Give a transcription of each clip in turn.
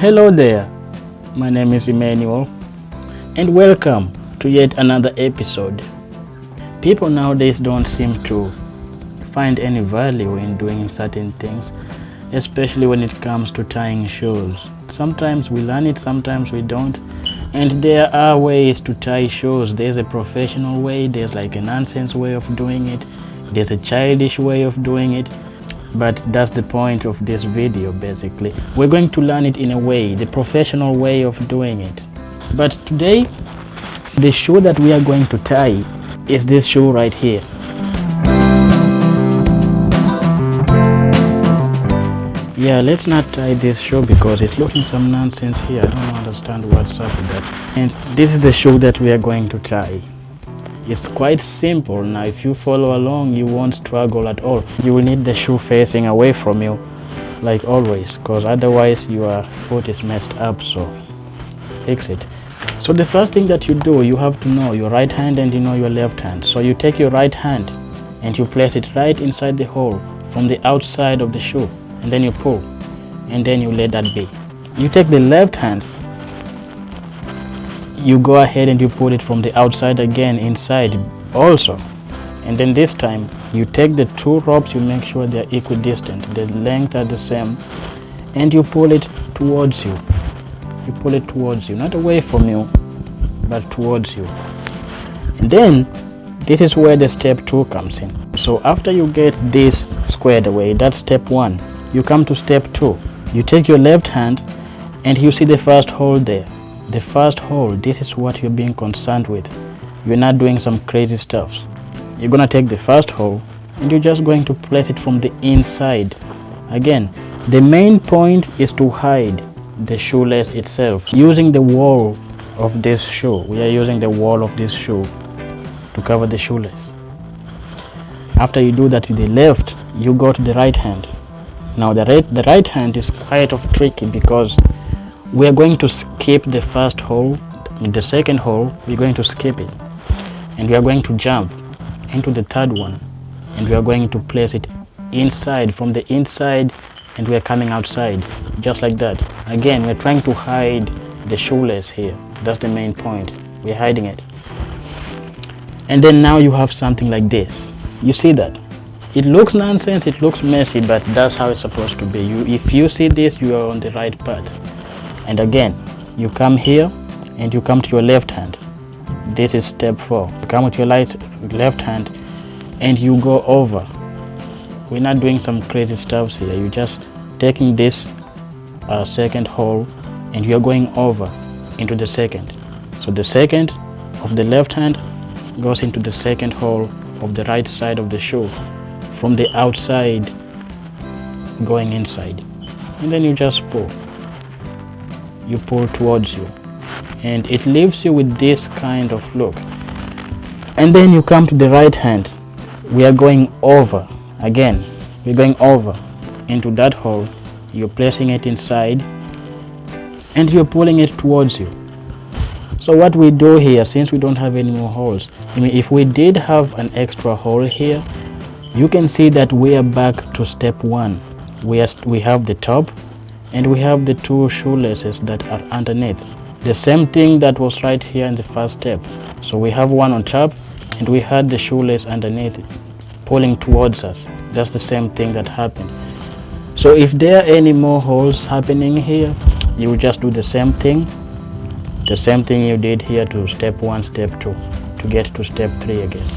Hello there, my name is Emmanuel and welcome to yet another episode. People nowadays don't seem to find any value in doing certain things, especially when it comes to tying shoes. Sometimes we learn it, sometimes we don't. And there are ways to tie shoes. There's a professional way, there's like a nonsense way of doing it, there's a childish way of doing it. But that's the point of this video basically. We're going to learn it in a way, the professional way of doing it. But today, the shoe that we are going to tie is this shoe right here. Yeah, let's not tie this shoe because it's looking some nonsense here. I don't understand what's up with that. And this is the shoe that we are going to tie. It's quite simple. Now if you follow along, you won't struggle at all. You will need the shoe facing away from you like always, because otherwise your foot is messed up, so fix it. So the first thing that you do, you have to know your right hand and you know your left hand. So you take your right hand and you place it right inside the hole from the outside of the shoe, and then you pull and then you let that be. You take the left hand, you go ahead and you put it from the outside again inside also, and then this time you take the two ropes, you make sure they're equidistant, the length are the same, and you pull it towards you. You pull it towards you, not away from you, but towards you. And then this is where the step 2 comes in. So after you get this squared away, that's step 1. You come to step 2. You take your left hand and you see the first hole there. The first hole, this is what you're being concerned with. You're not doing some crazy stuff. You're gonna take the first hole and you're just going to place it from the inside. Again, the main point is to hide the shoelace itself. Using the wall of this shoe, we are using the wall of this shoe to cover the shoelace. After you do that with the left, you go to the right hand. Now the right hand is quite of tricky because we are going to skip the first hole. In the second hole, we're going to skip it, and we are going to jump into the third one, and we are going to place it inside from the inside, and we are coming outside just like that. Again, we're trying to hide the shoelace here. That's the main point. We're hiding it. And then now you have something like this. You see that? It looks nonsense, it looks messy, but that's how it's supposed to be. If you see this, you are on the right path. And again, you come here and you come to your left hand. This is step 4. You come with your left hand and you go over. We're not doing some crazy stuff here. You're just taking this second hole and you're going over into the second. So the second of the left hand goes into the second hole of the right side of the shoe from the outside going inside. And then you just pull. You pull towards you and it leaves you with this kind of look. And then you come to the right hand. We are going over again. We're going over into that hole. You're placing it inside and you're pulling it towards you. So what we do here, since we don't have any more holes, I mean, if we did have an extra hole here, you can see that we are back to step 1. We have the top and we have the two shoelaces that are underneath. The same thing that was right here in the first step. So we have one on top and we had the shoelace underneath pulling towards us. That's the same thing that happened. So if there are any more holes happening here, you will just do the same thing you did here to step 1, step 2 to get to step 3, I guess.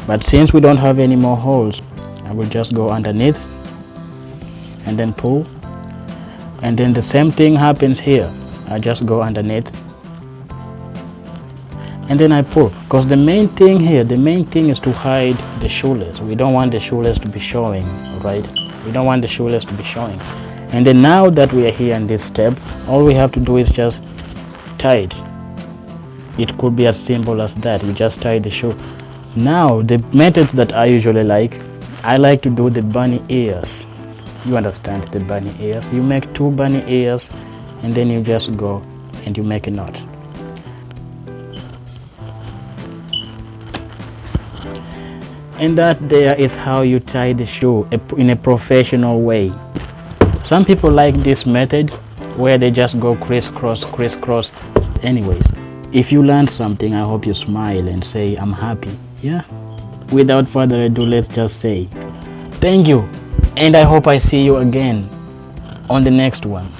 But since we don't have any more holes, I will just go underneath and then pull. And then the same thing happens here. I just go underneath and then I pull, because the main thing is to hide the shoelace. We don't want the shoelace to be showing, right? We don't want the shoelace to be showing. And then now that we are here in this step, all we have to do is just tie it. It could be as simple as that. You just tie the shoe. Now the methods that I usually like, I like to do the bunny ears. You understand the bunny ears? You make 2 bunny ears and then you just go and you make a knot. And that there is how you tie the shoe in a professional way. Some people like this method where they just go crisscross. Anyways, if you learned something, I hope you smile and say I'm happy. Yeah, without further ado, let's just say thank you, and I hope I see you again on the next one.